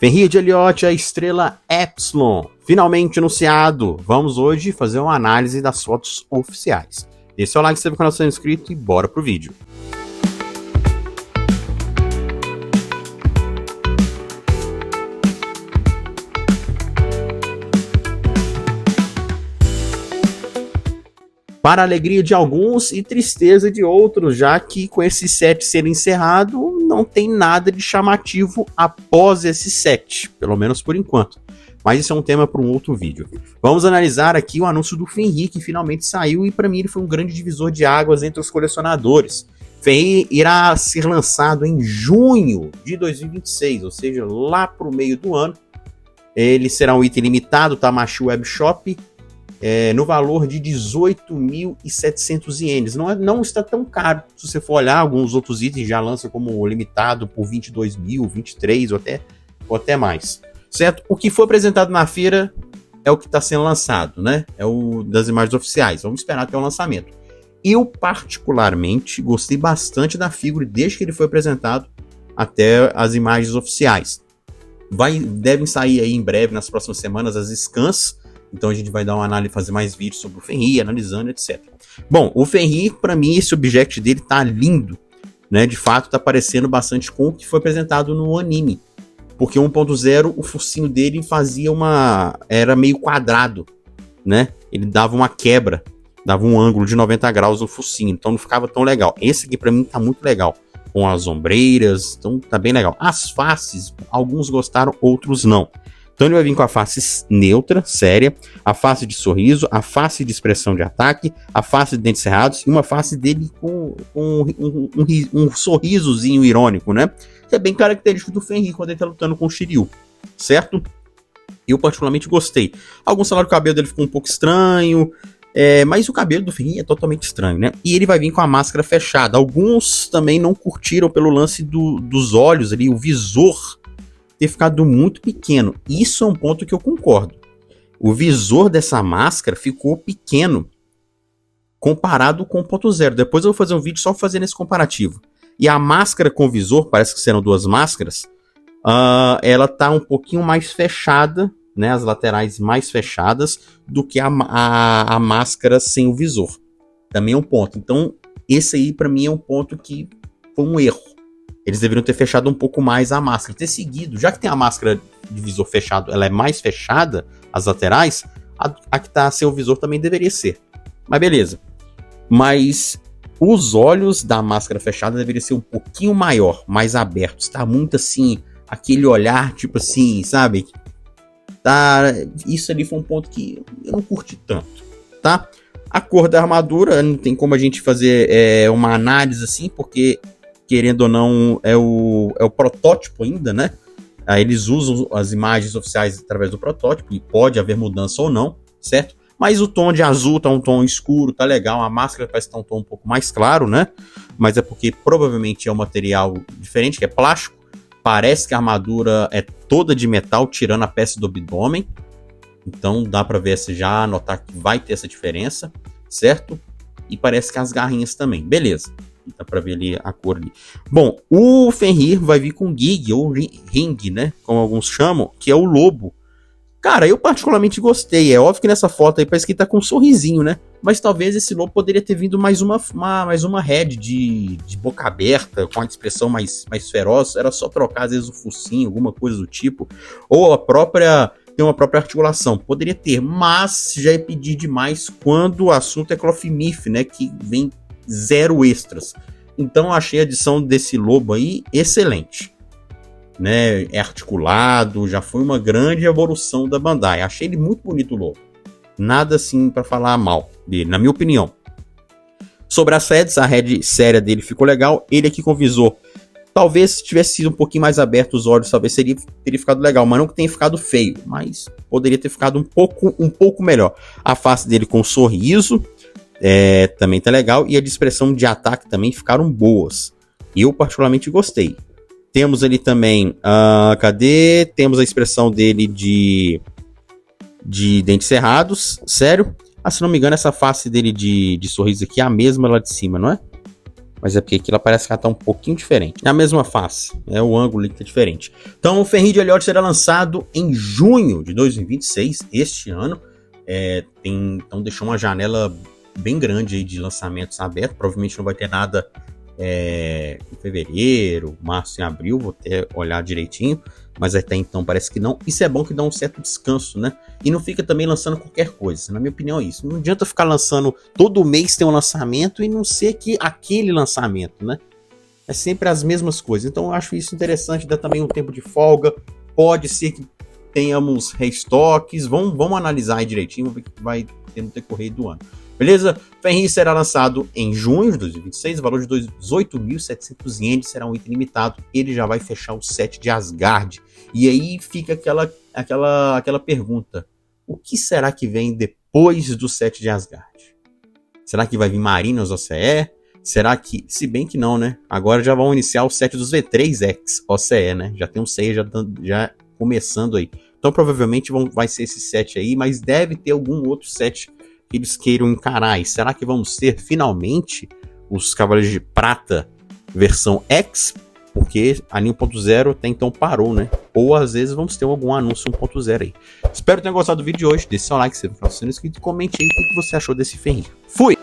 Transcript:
Fenrir de Elliott, a estrela Epsilon, finalmente anunciado. Vamos hoje fazer uma análise das fotos oficiais. Deixe seu like, se inscreva no canal se não é inscrito e bora pro vídeo. Para a alegria de alguns e tristeza de outros, já que com esse set ser encerrado, não tem nada de chamativo após esse set, pelo menos por enquanto. Mas isso é um tema para um outro vídeo. Vamos analisar aqui o anúncio do Fenrir, que finalmente saiu, e para mim ele foi um grande divisor de águas entre os colecionadores. Fenrir irá ser lançado em junho de 2026, ou seja, lá para o meio do ano. Ele será um item limitado, Tamashii Webshop, no valor de 18.700 ienes. Não está tão caro. Se você for olhar, alguns outros itens já lançam como limitado por 22 mil, 23 ou até mais. Certo? O que foi apresentado na feira é o que está sendo lançado, né? É o das imagens oficiais. Vamos esperar até o lançamento. Eu, particularmente, gostei bastante da figura desde que ele foi apresentado até as imagens oficiais. Devem sair aí em breve, nas próximas semanas, as scans. Então a gente vai dar uma análise, fazer mais vídeos sobre o Fenrir, analisando, etc. Bom, o Fenrir, para mim, esse object dele tá lindo, né? De fato, tá parecendo bastante com o que foi apresentado no anime. Porque 1.0, o focinho dele era meio quadrado, né? Ele dava uma quebra, dava um ângulo de 90 graus no focinho, então não ficava tão legal. Esse aqui, para mim, tá muito legal. Com as ombreiras, então tá bem legal. As faces, alguns gostaram, outros não. Então ele vai vir com a face neutra, séria, a face de sorriso, a face de expressão de ataque, a face de dentes cerrados e uma face dele com um sorrisozinho irônico, né? Que é bem característico do Fenrir quando ele tá lutando com o Shiryu, certo? Eu particularmente gostei. Alguns falaram que o cabelo dele ficou um pouco estranho, mas o cabelo do Fenrir é totalmente estranho, né? E ele vai vir com a máscara fechada. Alguns também não curtiram pelo lance dos olhos ali, o visor ter ficado muito pequeno. Isso é um ponto que eu concordo. O visor dessa máscara ficou pequeno comparado com o 1.0. Depois eu vou fazer um vídeo só fazendo esse comparativo. E a máscara com visor, parece que serão duas máscaras, ela tá um pouquinho mais fechada, né, as laterais mais fechadas do que a máscara sem o visor. Também é um ponto. Então, esse aí para mim é um ponto que foi um erro. Eles deveriam ter fechado um pouco mais a máscara, ter seguido, já que tem a máscara de visor fechado, ela é mais fechada, as laterais, a que tá sem o visor também deveria ser. Mas beleza. Mas os olhos da máscara fechada deveriam ser um pouquinho maior, mais abertos. Tá muito assim, aquele olhar, tipo assim, sabe? Isso ali foi um ponto que eu não curti tanto, tá? A cor da armadura, não tem como a gente fazer uma análise assim, porque querendo ou não, é o protótipo ainda, né? Aí eles usam as imagens oficiais através do protótipo, e pode haver mudança ou não, certo? Mas o tom de azul tá um tom escuro, tá legal, a máscara parece que tá um tom um pouco mais claro, né? Mas é porque provavelmente é um material diferente, que é plástico. Parece que a armadura é toda de metal, tirando a peça do abdômen. Então dá pra ver, já notar que vai ter essa diferença, certo? E parece que as garrinhas também, beleza. Dá pra ver ali a cor ali. Bom, o Fenrir vai vir com Gig, ou Ring, né? Como alguns chamam, que é o lobo. Cara, eu particularmente gostei. É óbvio que nessa foto aí parece que tá com um sorrisinho, né? Mas talvez esse lobo poderia ter vindo mais uma head de boca aberta, com a expressão mais feroz. Era só trocar, às vezes, o focinho, alguma coisa do tipo. Ou tem uma própria articulação. Poderia ter, mas já é pedir demais quando o assunto é Cloth-Myth, né? Que vem 0 extras. Então eu achei a adição desse lobo aí excelente, né? É articulado, já foi uma grande evolução da Bandai. Achei ele muito bonito, o lobo. Nada assim para falar mal dele, na minha opinião. Sobre as heads, a head séria dele ficou legal. Ele aqui com visor, talvez se tivesse sido um pouquinho mais aberto os olhos, talvez teria ficado legal, mas não que tenha ficado feio, mas poderia ter ficado um pouco melhor. A face dele com sorriso também tá legal, e a de expressão de ataque também ficaram boas. Eu particularmente gostei. Temos ali também, temos a expressão dele de dentes cerrados, sério. Se não me engano, essa face dele de sorriso aqui é a mesma lá de cima, não é? Mas é porque aqui ela parece que ela tá um pouquinho diferente. É a mesma face, é o ângulo que tá diferente. Então o Fenrir de Elliott será lançado em junho de 2026, este ano. Então deixou uma janela bem grande aí de lançamentos abertos. Provavelmente não vai ter nada em fevereiro, março e abril. Vou até olhar direitinho. Mas até então parece que não. Isso é bom que dá um certo descanso, né? E não fica também lançando qualquer coisa. Na minha opinião é isso. Não adianta ficar lançando todo mês tem um lançamento e não ser que aquele lançamento, né? É sempre as mesmas coisas. Então eu acho isso interessante. Dá também um tempo de folga. Pode ser que tenhamos restoques. Vamos analisar aí direitinho. Vamos ver o que vai ter no decorrer do ano. Beleza? Fenrir será lançado em junho de 2026, o valor de 18.700 ienes, será um item limitado. Ele já vai fechar o set de Asgard. E aí fica aquela pergunta: o que será que vem depois do set de Asgard? Será que vai vir Marinos OCE? Será que, se bem que não, né? Agora já vão iniciar o set dos V3X OCE, né? Já tem um CE já começando aí. Então provavelmente vai ser esse set aí, mas deve ter algum outro set que eles queiram encarar. E será que vamos ter finalmente os Cavaleiros de Prata versão X? Porque a 1.0 até então parou, né? Ou às vezes vamos ter algum anúncio 1.0 aí. Espero que tenham gostado do vídeo de hoje. Deixe seu like se não for inscrito e comente aí o que você achou desse Fenrir. Fui!